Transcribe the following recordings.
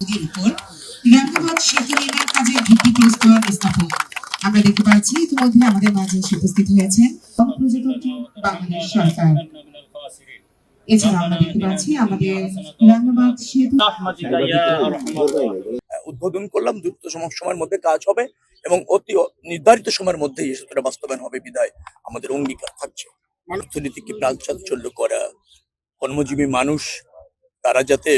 উপর রাঙ্গামাটি সেতু নির্মাণ কাজের ভিত্তিপ্রস্তর স্থাপন আমরা দেখতে পাচ্ছি। ইতিমধ্যে আমাদের মাঝে এসে উপস্থিত হয়েছেন প্রজাতন্ত্রী বাংলাদেশ সরকার। এছাড়া আমরা দেখতে পাচ্ছি আমাদের রাঙ্গামাটি সেতু উদ্বোধন করলাম। দ্রুত সময়ের মধ্যে কাজ হবে এবং অতি নির্ধারিত সময়ের মধ্যে এই সেতুটা বাস্তবায়ন হবে বিধায় আমাদের অঙ্গীকার থাকছে। অর্থনীতিকে প্রাণচাঞ্চল্য করা, কর্মজীবী মানুষ তারা যাতে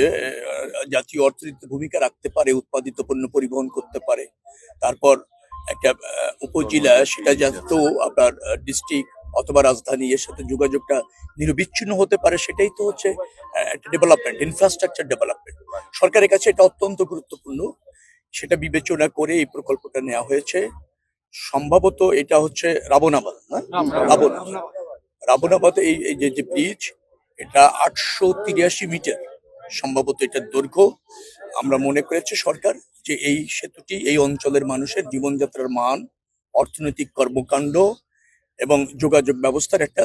জাতীয় অর্থনীতিতে ভূমিকা রাখতে পারে, উৎপাদিত পণ্য পরিবহন করতে পারে, তারপর একটা উপজেলা সেটা যাতে আপনার ডিস্ট্রিক্ট অথবা রাজধানী এর সাথে যোগাযোগটা নিরবিচ্ছিন্ন হতে পারে, সেটাই তো হচ্ছে একটা ডেভেলপমেন্ট, ইনফ্রাস্ট্রাকচার ডেভেলপমেন্ট। সরকারের কাছে এটা অত্যন্ত গুরুত্বপূর্ণ। সেটা বিবেচনা করে এই প্রকল্পটা নেওয়া হয়েছে। সম্ভবত এটা হচ্ছে রাবণাবাদ, না রাবণাবাদ এই যে ব্রিজ, এটা 883 মিটার সম্ভবত এটার দৈর্ঘ্য। আমরা মনে করেছি সরকার যে এই সেতুটি এই অঞ্চলের মানুষের জীবনযাত্রার মান, অর্থনৈতিক কর্মকাণ্ড এবং যোগাযোগ ব্যবস্থার একটা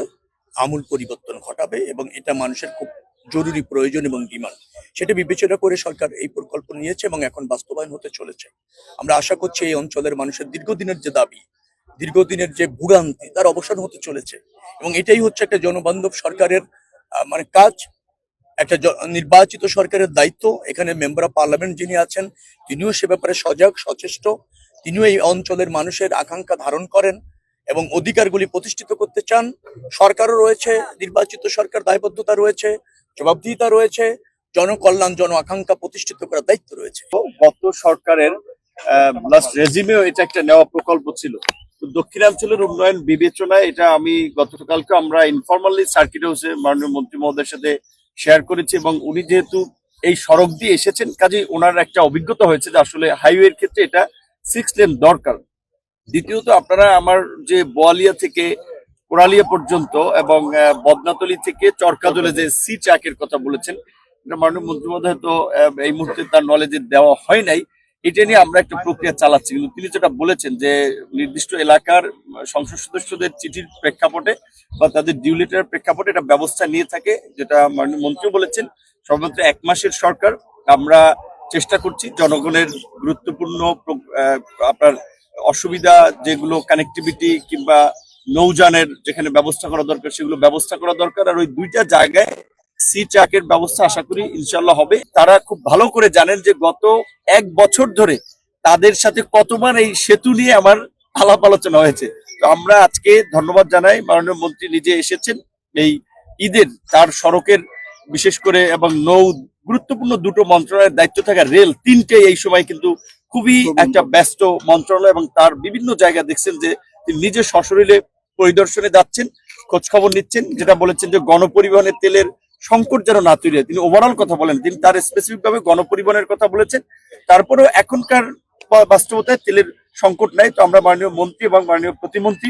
আমূল পরিবর্তন ঘটাবে এবং এটা মানুষের খুব জরুরি প্রয়োজন এবং ডিমান্ড। সেটা বিবেচনা করে সরকার এই প্রকল্প নিয়েছে এবং এখন বাস্তবায়ন হতে চলেছে। আমরা আশা করছি এই অঞ্চলের মানুষের দীর্ঘদিনের যে দাবি, দীর্ঘদিনের যে ভোগান্তি, তার অবসান হতে চলেছে এবং এটাই হচ্ছে একটা জনবান্ধব সরকারের কাজ, একটা নির্বাচিত সরকারের দায়িত্ব। এখানে মেম্বার অফ পার্লামেন্ট যিনি আছেন তিনিও সে ব্যাপারে সজাগ সচেষ্ট, তিনিও এই অঞ্চলের মানুষের আকাঙ্ক্ষা ধারণ করেন এবং অধিকারগুলি প্রতিষ্ঠিত করতে চান। সরকারও রয়েছে, নির্বাচিত সরকার দায়বদ্ধতা রয়েছে, জবাবদিহিতা রয়েছে, জনকল্যাণ জন আকাঙ্ক্ষা প্রতিষ্ঠিত করার দায়িত্ব রয়েছে। গত সরকারের লাস্ট রেজিমেও এটা একটা নেওয়া প্রকল্প ছিল। দক্ষিণাঞ্চলের উন্নয়ন বিবেচনায় এটা আমি গতকালকে আমরা ইনফরমালি সার্কিট হাউসে মাননীয় মন্ত্রী মহোদয়ের সাথে শেয়ার করেছি এবং উনি যেহেতু এই সড়ক দিয়ে এসেছেন, কাজে ওনার একটা অভিজ্ঞতা হয়েছে যে আসলে হাইওয়ের ক্ষেত্রে এটা 6 লেন দরকার। দ্বিতীয়ত আপনারা আমার যে বোয়ালিয়া থেকে কোরালিয়া পর্যন্ত এবং বদনাতলি থেকে চরকাজলে যে সি ট্র্যাকের কথা বলেছেন, এটা মাননীয় মন্ত্রী মহোদয় তো এই মুহূর্তে তার নলেজে দেওয়া হয় নাই। এটা নিয়ে আমরা একটা প্রক্রিয়া চালাচ্ছি, কিন্তু তিনি যেটা বলেছেন যে নির্দিষ্ট এলাকার সংসদ সদস্যদের চিঠির প্রেক্ষাপটে বা তাদের ডিউ লেটারের প্রেক্ষাপটে এটা ব্যবস্থা নিয়ে থাকে, যেটা মাননীয় মন্ত্রী বলেছেন। সর্বত্র 1 মাসের সরকার, আমরা চেষ্টা করছি জনগণের গুরুত্বপূর্ণ আপনার অসুবিধা যেগুলো কানেক্টিভিটি কিংবা নৌযানের যেখানে ব্যবস্থা করা দরকার সেগুলো ব্যবস্থা করা দরকার। আর ওই 2টা জায়গায় সি ট্র্যাকের ব্যবস্থা আশা করি ইনশাল্লাহ হবে। তারা খুব ভালো করে জানেন যে গত 1 বছর ধরে তাদের সাথে কতবার এই সেতু নিয়ে আমার আলাপ আলোচনা হয়েছে। তো আমরা আজকে ধন্যবাদ জানাই, মাননীয় মন্ত্রী নিজে এসেছেন এই ঈদের তার সড়কের বিশেষ করে এবং গুরুত্বপূর্ণ 2টো মন্ত্রণালয়ের দায়িত্ব থাকা রেল 3টে এই সময় কিন্তু খুবই একটা ব্যস্ত মন্ত্রণালয় এবং তার বিভিন্ন জায়গা দেখছেন যে তিনি নিজে সশরীরে পরিদর্শনে যাচ্ছেন, খোঁজ খবর নিচ্ছেন। যেটা বলেছেন যে গণপরিবহনের তেলের সংকট যেন না তৈরি হয়, তিনি ওভারঅল কথা বলেন, তিনি তার স্পেসিফিক ভাবে গণপরিবহনের কথা বলেছেন। তারপরেও এখনকার বাস্তবতায় তেলের সংকট নাই। তো আমরা মাননীয় মন্ত্রী এবং মাননীয় প্রতিমন্ত্রী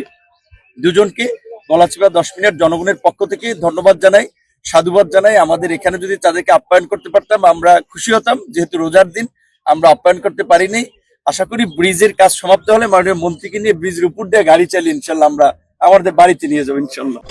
দুজনকে গলাচিপা 10 মিনিট জনগণের পক্ষ থেকে ধন্যবাদ জানাই, সাধুবাদ জানাই। আমাদের এখানে যদি তাদেরকে আপ্যায়ন করতে পারতাম আমরা খুশি হতাম, যেহেতু রোজার দিন আমরা আপ্যায়ন করতে পারিনি। আশা করি ব্রিজের কাজ সমাপ্ত হলে মাননীয় মন্ত্রীকে নিয়ে ব্রিজের উপর দিয়ে গাড়ি চালিয়ে ইনশাল্লাহ আমরা আমাদের বাড়িতে নিয়ে যাবো ইনশাল্লাহ।